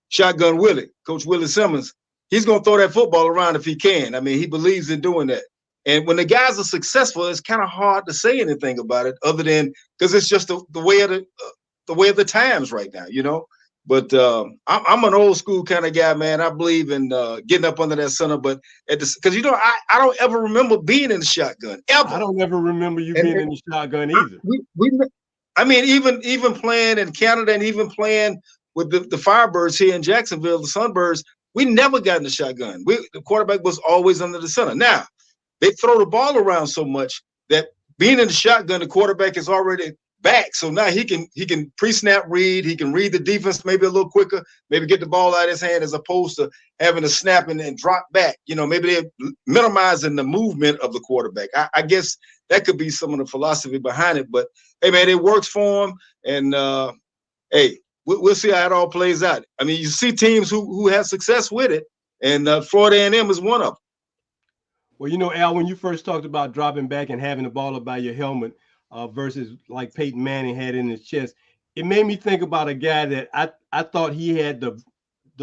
Shotgun Willie, Coach Willie Simmons. He's gonna throw that football around if he can. I mean, he believes in doing that. And when the guys are successful, it's kind of hard to say anything about it, other than because it's just the way of the times right now. But I'm an old school kind of guy, man. I believe in getting up under that center, but because I don't ever remember being in the shotgun ever. I don't ever remember you being in the shotgun either. I mean, even playing in Canada and even playing with the Firebirds here in Jacksonville, the Sunbirds, we never got in the shotgun. The quarterback was always under the center. Now, they throw the ball around so much that being in the shotgun, the quarterback is already back. So now he can pre-snap read. He can read the defense maybe a little quicker, maybe get the ball out of his hand as opposed to having to snap and drop back. Maybe they're minimizing the movement of the quarterback. I guess that could be some of the philosophy behind it. But, hey, man, it works for him. And, hey, we'll see how it all plays out. I mean, you see teams who have success with it, and Florida A&M is one of them. Well, Al, when you first talked about dropping back and having the ball up by your helmet versus like Peyton Manning had in his chest, it made me think about a guy that I thought he had the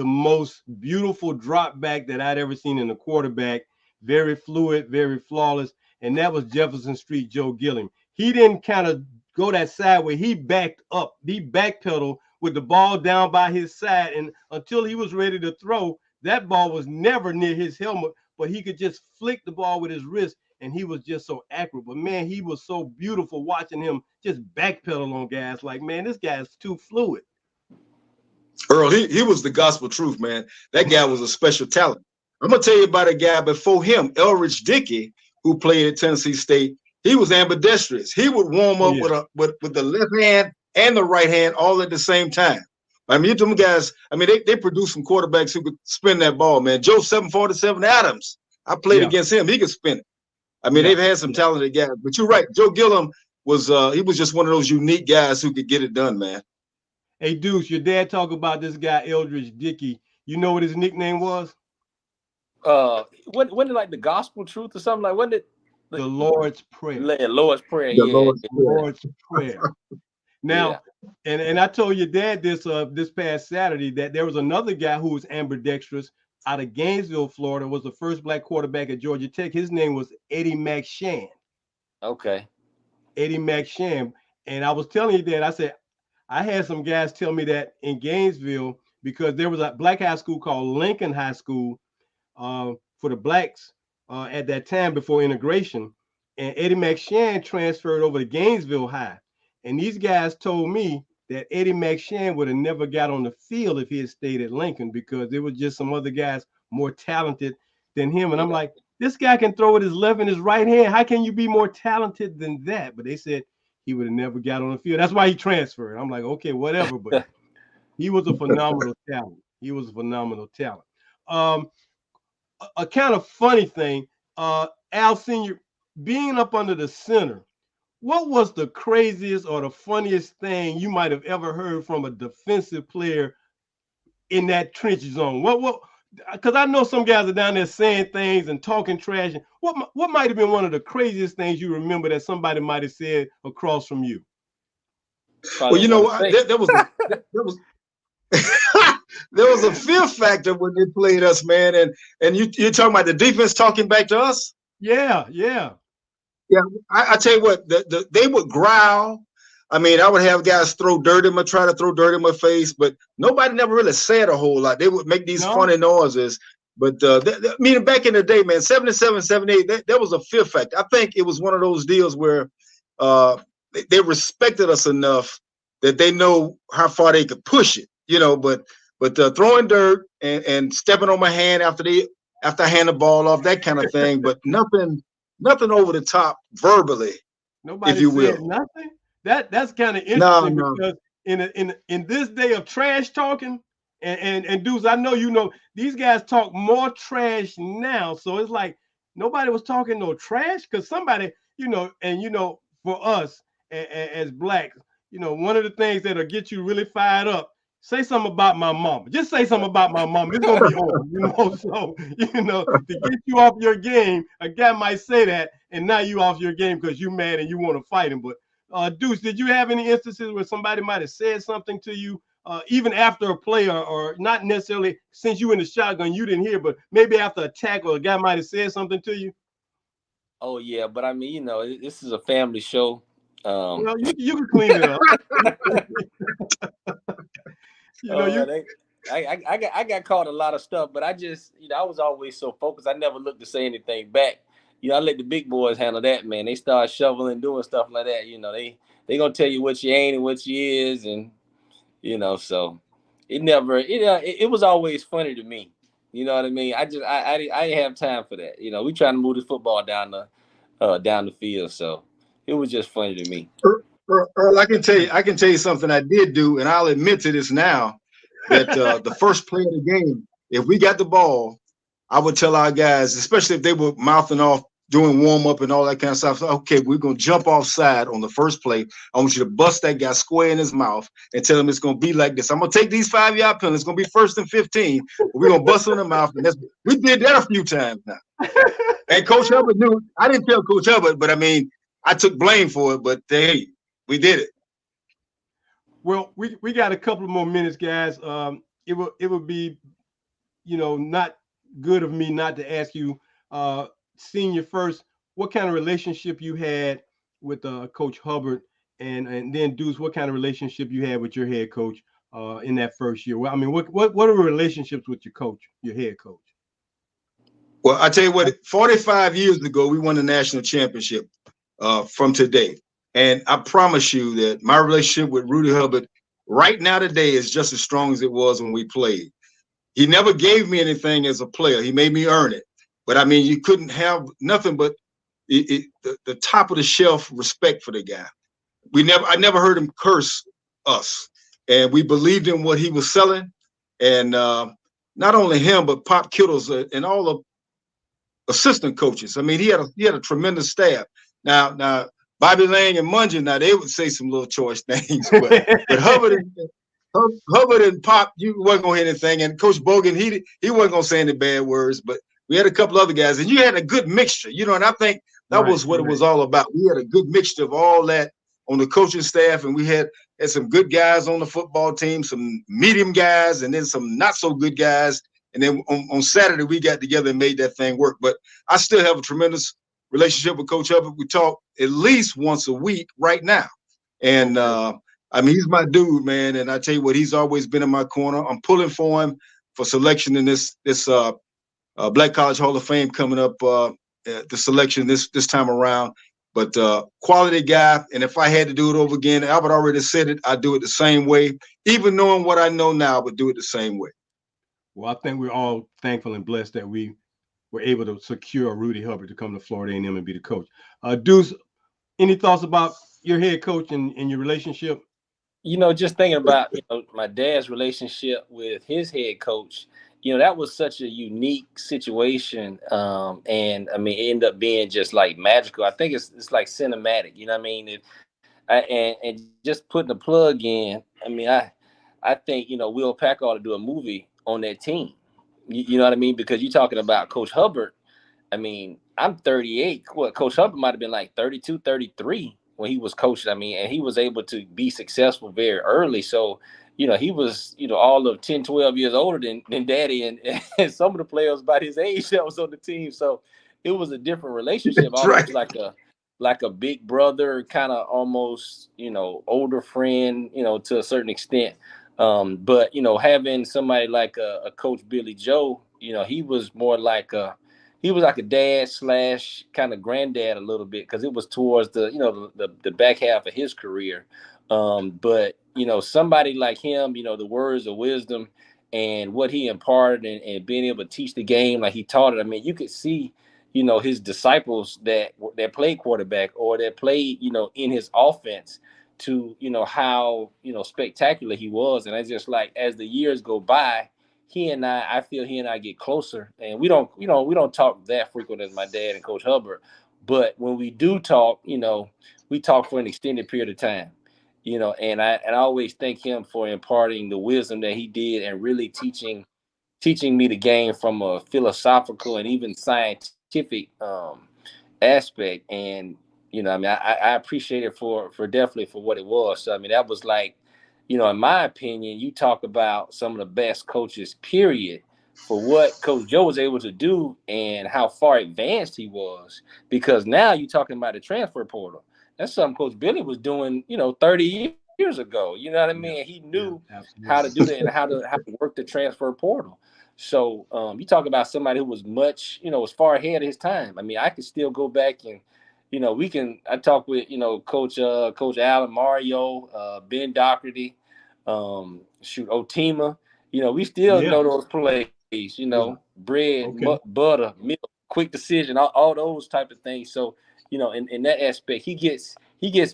most beautiful drop back that I'd ever seen in a quarterback. Very fluid, very flawless, and that was Jefferson Street Joe Gilliam. He didn't kind of go that sideways. He backed up. He backpedaled with the ball down by his side, and until he was ready to throw, that ball was never near his helmet, but he could just flick the ball with his wrist, and he was just so accurate. But, man, he was so beautiful watching him just backpedal on guys. Like, man, this guy's too fluid. Earl, he was the gospel truth, man. That guy was a special talent. I'm going to tell you about a guy before him, Elridge Dickey, who played at Tennessee State. He was ambidextrous. He would warm up with the left hand and the right hand all at the same time. I mean, them guys, they produced some quarterbacks who could spin that ball, man. Joe 747 Adams, I played against him. He could spin it. I mean, they've had some talented guys. But you're right. Joe Gilliam was just one of those unique guys who could get it done, man. Hey, Deuce, your dad talked about this guy, Eldridge Dickey. You know what his nickname was? Wasn't it like the gospel truth or something? Like, wasn't it? The Lord's Prayer. Lord's Prayer. Lord's Prayer. Now, and I told your dad this past Saturday that there was another guy who was ambidextrous out of Gainesville, Florida, was the first black quarterback at Georgia Tech. His name was Eddie McShann. Okay. Eddie McShann. And I was telling you that, I said, I had some guys tell me that in Gainesville, because there was a black high school called Lincoln High School for the blacks at that time before integration. And Eddie McShann transferred over to Gainesville High. And these guys told me that Eddie McShann would have never got on the field if he had stayed at Lincoln, because there was just some other guys more talented than him. And I'm like, this guy can throw with his left and his right hand. How can you be more talented than that? But they said he would have never got on the field. That's why he transferred. I'm like, okay, whatever. But he was a phenomenal talent. He was a phenomenal talent. A kind of funny thing, Al Senior, being up under the center, what was the craziest or the funniest thing you might have ever heard from a defensive player in that trench zone? What? Because I know some guys are down there saying things and talking trash. What might have been one of the craziest things you remember that somebody might have said across from you? Well, you know what? There was there was a fear factor when they played us, man. And you're talking about the defense talking back to us? Yeah. Yeah, I tell you what, they would growl. I mean, I would have guys try to throw dirt in my face, but nobody never really said a whole lot. They would make these funny noises. But meaning back in the day, man, 77, 78, there was a fear factor. I think it was one of those deals where they respected us enough that they know how far they could push it, but throwing dirt and stepping on my hand after I hand the ball off, that kind of thing, but nothing over the top verbally. Nobody if you said will. Nothing. That's kind of interesting because in this day of trash talking, and dudes, I know these guys talk more trash now. So it's like nobody was talking no trash because somebody, and for us as blacks, one of the things that'll get you really fired up. Say something about my mama. Just say something about my mama. It's gonna be over, So, to get you off your game, a guy might say that, and now you off your game because you mad and you want to fight him. But Deuce, did you have any instances where somebody might have said something to you, even after a play, or not necessarily since you in the shotgun, you didn't hear, but maybe after a tackle, a guy might have said something to you? Oh yeah, but I mean, this is a family show. Well, you can clean it up. I got caught a lot of stuff, but I just, I was always so focused. I never looked to say anything back. I let the big boys handle that, man. They start shoveling, doing stuff like that. They gonna tell you what you ain't and what you is, and so it never, it was always funny to me. You know what I mean? I didn't have time for that. We trying to move the football down the field, so it was just funny to me. Earl, I can tell you something I did do, and I'll admit to this now, that the first play of the game, if we got the ball, I would tell our guys, especially if they were mouthing off, doing warm up and all that kind of stuff. Okay, we're gonna jump offside on the first play. I want you to bust that guy square in his mouth and tell him it's gonna be like this. I'm gonna take these 5-yard penalties. It's gonna be 1st and 15. We're gonna bust on the mouth, and we did that a few times now. And Coach Hubbard knew. I didn't tell Coach Hubbard, but I mean, I took blame for it. But hey, we did it. Well, we got a couple more minutes, guys. It would be, not good of me not to ask you, senior first, what kind of relationship you had with Coach Hubbard, and then Deuce, what kind of relationship you had with your head coach in that first year? Well, I mean, what are relationships with your coach, your head coach? Well, I tell you what, 45 years ago, we won the national championship from today. And I promise you that my relationship with Rudy Hubbard right now today is just as strong as it was when we played. He never gave me anything as a player. He made me earn it. But I mean, you couldn't have nothing but the top of the shelf respect for the guy. I never heard him curse us. And we believed in what he was selling. And not only him, but Pop Kittles and all the assistant coaches. I mean, he had a tremendous staff. Now Bobby Lang and Mungeon, now they would say some little choice things, but Hubbard and Pop, you wasn't gonna hear anything. And Coach Bogan, he wasn't gonna say any bad words, but we had a couple other guys, and you had a good mixture, and I think that was what it was all about. We had a good mixture of all that on the coaching staff, and we had some good guys on the football team, some medium guys, and then some not so good guys. And then on Saturday, we got together and made that thing work. But I still have a tremendous relationship with Coach Hubbard. We talk at least once a week right now. And I mean, he's my dude, man. And I tell you what, he's always been in my corner. I'm pulling for him for selection in this Black College Hall of Fame coming up, the selection this time around. But quality guy. And if I had to do it over again, Albert already said it, I'd do it the same way. Even knowing what I know now, I would do it the same way. Well, I think we're all thankful and blessed that we were able to secure Rudy Hubbard to come to Florida A&M and be the coach. Deuce, any thoughts about your head coach and your relationship? Just thinking about, my dad's relationship with his head coach, that was such a unique situation. And I mean, it ended up being just like magical. I think it's like cinematic, you know what I mean? And just putting the plug in, I mean, I think, Will Packer ought to do a movie on that team. You know what I mean? Because you're talking about Coach Hubbard. I mean, I'm 38. Well, Coach Hubbard might have been like 32, 33 when he was coaching. I mean, and he was able to be successful very early. So, he was, all of 10, 12 years older than Daddy and some of the players about his age that was on the team. So it was a different relationship, almost right. like a big brother, kind of almost, older friend, to a certain extent. But having somebody like a Coach Billy Joe, he was more like a dad / kind of granddad a little bit, because it was towards the back half of his career. But somebody like him, the words of wisdom and what he imparted and being able to teach the game like he taught it. I mean, you could see his disciples that played quarterback or that played in his offense, to how spectacular he was. And I just like, as the years go by, I feel he and I get closer, and we don't talk that frequent as my dad and Coach Hubbard, but when we do talk, we talk for an extended period of time, and I always thank him for imparting the wisdom that he did and really teaching me the game from a philosophical and even scientific aspect. And I mean, I appreciate it for definitely for what it was. So I mean, that was like, in my opinion, you talk about some of the best coaches, period, for what Coach Joe was able to do and how far advanced he was. Because now you're talking about the transfer portal. That's something Coach Billy was doing, 30 years ago. You know what I mean? He knew how to do Absolutely. that and how to work the transfer portal. So you talk about somebody who was much, was far ahead of his time. I mean, I could still go back and, we can. I talk with Coach Allen, Mario, Ben Doherty, Otima. We still Yeah. know those plays. Yeah. Bread, Okay. butter, milk, quick decision, all those type of things. So in that aspect, he gets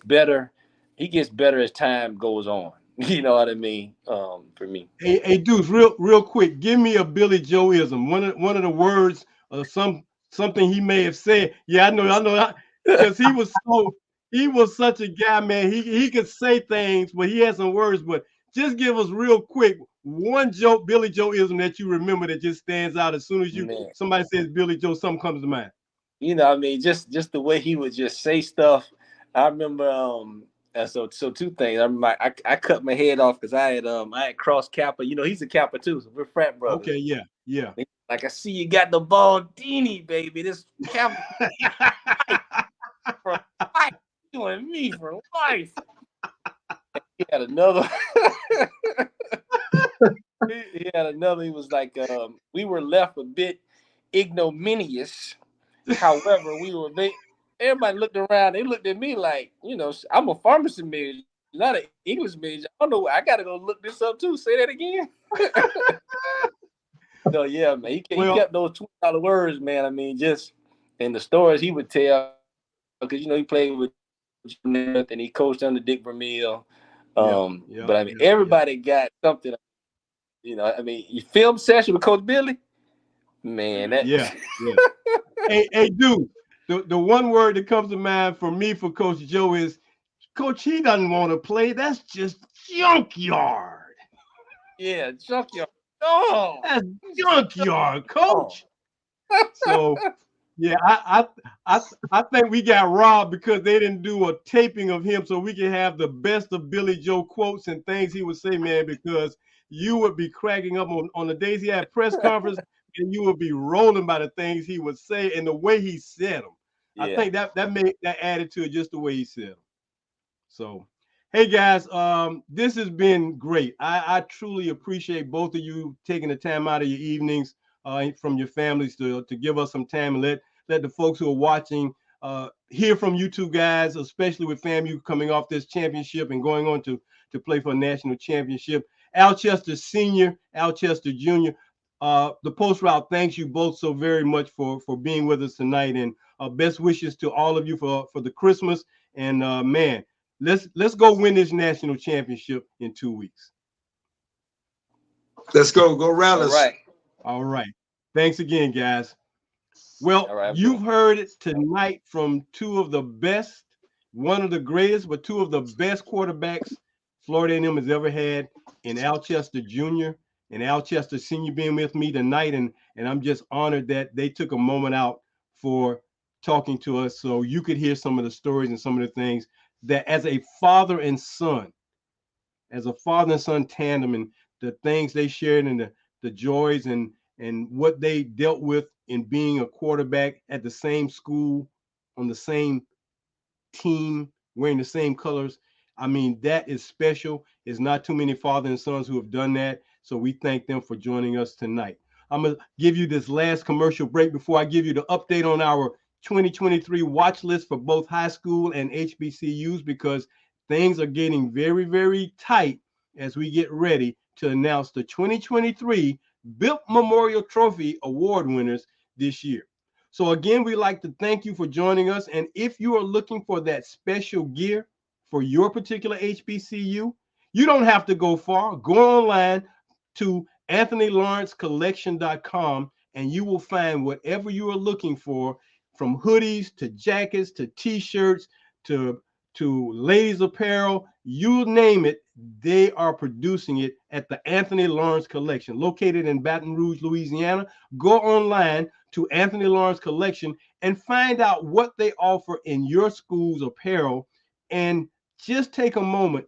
better. He gets better as time goes on. You know what I mean? For me. Hey, Deuce, real quick, give me a Billy Joeism. One of the words or something he may have said. Yeah, I know, because he was such a guy, man. He could say things, but he had some words. But just give us real quick one joke, Billy Joeism that you remember that just stands out as soon as Man. somebody says Billy Joe, something comes to mind. I mean, just the way he would just say stuff. I remember so two things. I remember I cut my head off because I had crossed Kappa. He's a Kappa too, so we're frat brothers. Okay, yeah, yeah. Like, I see you got the Baldini, baby. This Kappa for life. You and me for life. He had another. he had another. He was like, we were left a bit ignominious. However, everybody looked around. They looked at me like, I'm a pharmacy major, not an English major. I don't know. I got to go look this up too. Say that again. So yeah, man, he Well, kept those $20 words, man. I mean, just and the stories he would tell, because he played with Jim Namath and he coached under Dick Vermeil. yeah, yeah, But I mean, yeah, yeah. everybody got something. I mean, you film session with Coach Billy, man. That Yeah, yeah. Hey, dude, the one word that comes to mind for me for Coach Joe is Coach, he doesn't want to play. That's just junkyard. yeah, junkyard. Oh, That's junkyard, oh. Coach. So yeah, I think we got robbed because they didn't do a taping of him so we can have the best of Billy Joe quotes and things he would say, man, because you would be cracking up on the days he had press conference and you would be rolling by the things he would say and the way he said them. I Yeah. think that made that added to it just the way he said them. So, hey guys, this has been great. I truly appreciate both of you taking the time out of your evenings from your families to give us some time and let the folks who are watching hear from you two guys, especially with FAMU coming off this championship and going on to play for a national championship. Alchester Senior, Alchester Junior. The Post Route thanks you both so very much for being with us tonight, and best wishes to all of you for the Christmas. And man, let's go win this national championship in 2 weeks. Let's go All Rattlers. right. All right. Thanks again, guys. Well, All right. you've heard it tonight from two of the best, one of the greatest, but two of the best quarterbacks Florida A&M has ever had in Alchester Jr. and Alchester Senior being with me tonight. And I'm just honored that they took a moment out for talking to us so you could hear some of the stories and some of the things that as a father and son, tandem and the things they shared and the joys and what they dealt with in being a quarterback at the same school on the same team wearing the same colors. I mean, that is special. It's not too many father and sons who have done that. So we thank them for joining us tonight. I'm going to give you this last commercial break before I give you the update on our 2023 watch list for both high school and HBCUs because things are getting very, very tight as we get ready to announce the 2023 Built Memorial Trophy Award winners this year. So again, we'd like to thank you for joining us. And if you are looking for that special gear for your particular HBCU, you don't have to go far. Go online to AnthonyLawrenceCollection.com, and you will find whatever you are looking for, from hoodies to jackets to t-shirts to ladies apparel, you name it, they are producing it at the Anthony Lawrence Collection, located in Baton Rouge, Louisiana. Go online to Anthony Lawrence Collection and find out what they offer in your school's apparel, and just take a moment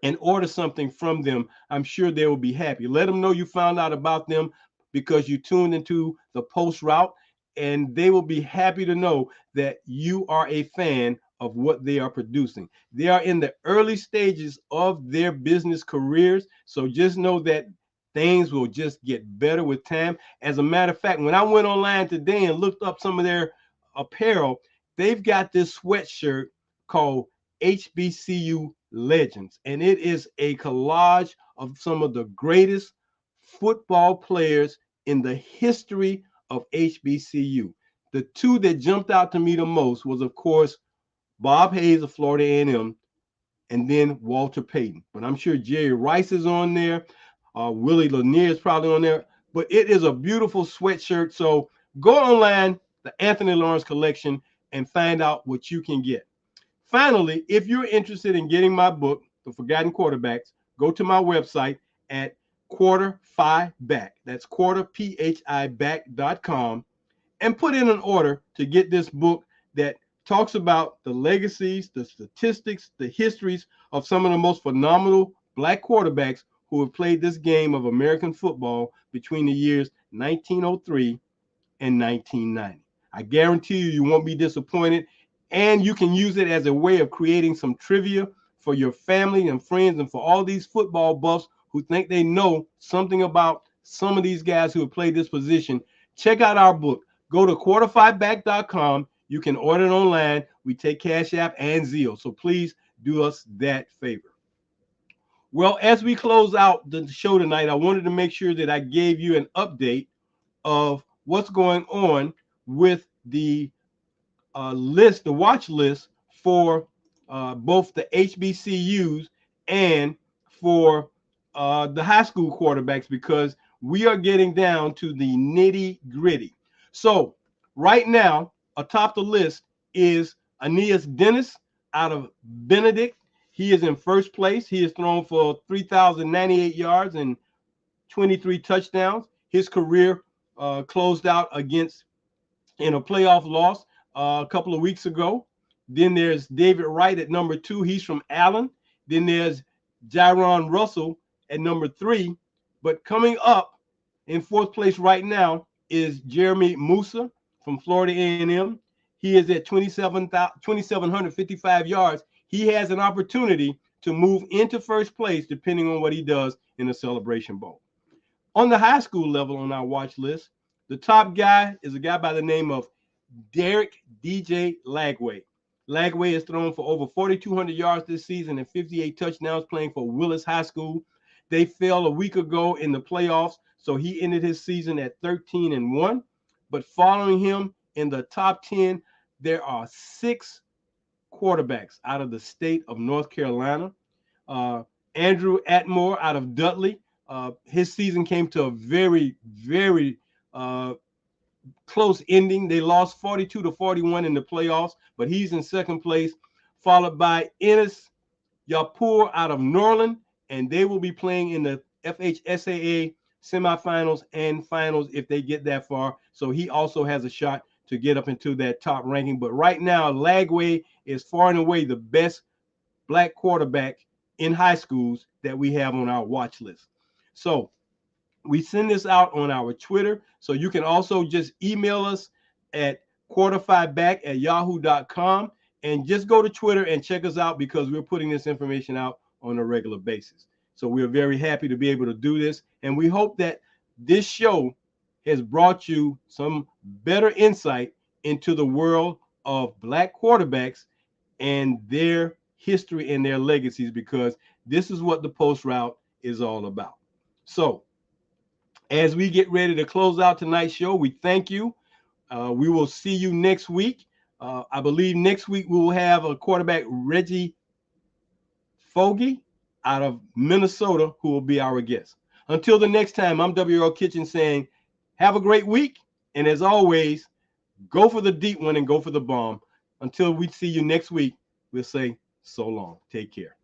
and order something from them. I'm sure they will be happy. Let them know you found out about them because you tuned into the post route, and they will be happy to know that you are a fan of what they are producing. They are in the early stages of their business careers, so just know that things will just get better with time. As a matter of fact, when I went online today and looked up some of their apparel, they've got this sweatshirt called HBCU Legends, and it is a collage of some of the greatest football players in the history of HBCU. The two that jumped out to me the most was, of course, Bob Hayes of Florida A&M, and then Walter Payton. But I'm sure Jerry Rice is on there. Willie Lanier is probably on there. But it is a beautiful sweatshirt. So go online, the Anthony Lawrence Collection, and find out what you can get. Finally, if you're interested in getting my book, The Forgotten Quarterbacks, go to my website at quarterphiback. That's quarterphiback.com, and put in an order to get this book that talks about the legacies, the statistics, the histories of some of the most phenomenal Black quarterbacks who have played this game of American football between the years 1903 and 1990. I guarantee you, you won't be disappointed, and you can use it as a way of creating some trivia for your family and friends, and for all these football buffs who think they know something about some of these guys who have played this position. Check out our book. Go to quarterphiback.com. You can order it online. We take Cash App and Zelle, so please do us that favor. Well, as we close out the show tonight, I wanted to make sure that I gave you an update of what's going on with the list, the watch list for both the HBCUs and for the high school quarterbacks, because we are getting down to the nitty gritty. So right now, atop the list is Aeneas Dennis out of Benedict. He is in first place. He has thrown for 3,098 yards and 23 touchdowns. His career closed out against in a playoff loss a couple of weeks ago. Then there's David Wright at number 2. He's from Allen. Then there's Jaron Russell at number 3. But coming up in fourth place right now is Jeremy Musa from Florida A&M. He is at 2,755 yards. He has an opportunity to move into first place depending on what he does in the Celebration Bowl. On the high school level on our watch list, the top guy is a guy by the name of Derek DJ Lagway. Lagway has thrown for over 4,200 yards this season and 58 touchdowns, playing for Willis High School. They fell a week ago in the playoffs, so he ended his season at 13-1. But following him in the top 10, there are 6 quarterbacks out of the state of North Carolina. Andrew Atmore out of Dudley. His season came to a very, very close ending. They lost 42-41 in the playoffs, but he's in second place, followed by Ennis Yapur out of Norland, and they will be playing in the FHSAA semifinals and finals if they get that far. So he also has a shot to get up into that top ranking. But right now, Lagway is far and away the best Black quarterback in high schools that we have on our watch list. So we send this out on our Twitter, so you can also just email us at quarterphiback@yahoo.com, and just go to Twitter and check us out, because we're putting this information out on a regular basis. So we're very happy to be able to do this, and we hope that this show has brought you some better insight into the world of Black quarterbacks and their history and their legacies, because this is what the post route is all about. So as we get ready to close out tonight's show, we thank you. We will see you next week. I believe next week we will have a quarterback, Reggie Fogarty, out of Minnesota, who will be our guest. Until the next time, I'm W. Earl Kitchens saying, have a great week. And as always, go for the deep one and go for the bomb. Until we see you next week, we'll say so long. Take care.